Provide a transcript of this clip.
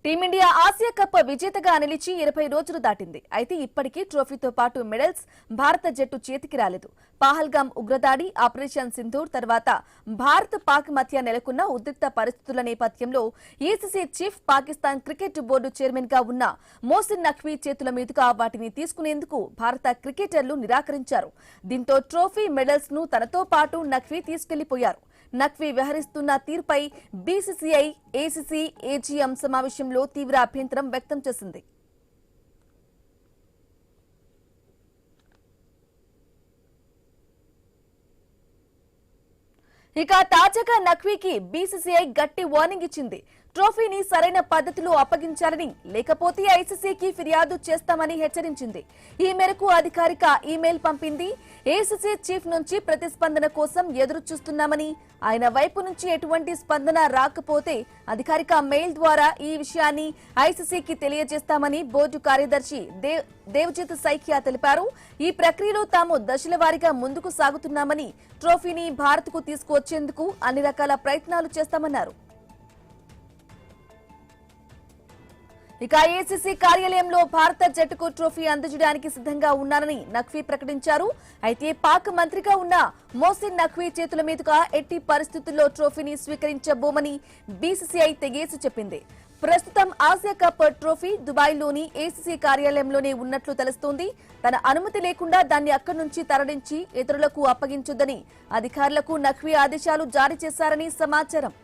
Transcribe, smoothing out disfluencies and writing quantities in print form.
Team India Asia cup విజేతగా నిలిచి 20 రోజులు దాటింది. అయితే ఇప్పటికీ ట్రోఫీతో పాటు మెడల్స్ భారత జట్టు చేతికి రాలేదు. పహల్గాం ఉగ్రదాడి, ఆపరేషన్ సింధూర్ తర్వాత భారత్ పాక్ మధ్య నెలకొన్న ఉద్రిక్త పరిస్థితుల నేపథ్యంలో ECC chief Pakistan cricket board chairman గా ఉన్న మోసిన్ నఖ్వీ చేతుల మీదుగా వాటిని తీసుకునేందుకు భారత క్రికెటర్లు నిరాకరించారు. దీంతో ట్రోఫీ, మెడల్స్ ను తనతో పాటు నఖ్వీ తీసుకెళ్లిపోయారు. నఖ్వీ వ్యవహరిస్తున్న తీరుపై బీసీసీఐ, ఏసీసీ, ఏజీఎం సమావేశంలో తీవ్ర అభ్యంతరం వ్యక్తం చేసింది. ఇక తాజాగా నఖ్వీకి బీసీసీఐ గట్టి వార్నింగ్ ఇచ్చింది. ట్రోఫీని సరైన పద్ధతిలో అప్పగించాలని, లేకపోతే ఐసీసీకి ఫిర్యాదు చేస్తామని హెచ్చరించింది. ఈ మేరకు అధికారిక ఈమెయిల్ పంపింది. ఏసీసీ చీఫ్ నుంచి ప్రతిస్పందన కోసం ఎదురు చూస్తున్నామని, ఆయన వైపు నుంచి ఎటువంటి స్పందన రాకపోతే అధికారిక మెయిల్ ద్వారా ఈ విషయాన్ని ఐసీసీకి తెలియజేస్తామని బోర్డు కార్యదర్శి దేవ్జిత్ సైకియా తెలిపారు. ఈ ప్రక్రియలో తాము దశల వారీగా ముందుకు సాగుతున్నామని, ట్రోఫీని భారత్కు తీసుకువచ్చేందుకు అన్ని రకాల ప్రయత్నాలు చేస్తామన్నారు. ఇక ఏసీసీ కార్యాలయంలో భారత జట్టుకు ట్రోఫీ అందజేయడానికి సిద్ధంగా ఉన్నారని నఖ్వీ ప్రకటించారు. అయితే పాక్ మంత్రిగా ఉన్న మోసిన్ నఖ్వీ చేతుల మీదుగా ఎట్టి పరిస్థితుల్లో ట్రోఫీని స్వీకరించబోమని బీసీసీఐ తెగేసి చెప్పింది. ప్రస్తుతం ఆసియా కప్ ట్రోఫీ దుబాయ్లోని ఏసీసీ కార్యాలయంలోనే ఉన్నట్లు తెలుస్తోంది. తన అనుమతి లేకుండా దాన్ని అక్కడి నుంచి తరలించి ఇతరులకు అప్పగించొద్దని అధికారులకు నఖ్వీ ఆదేశాలు జారీ చేశారని సమాచారం.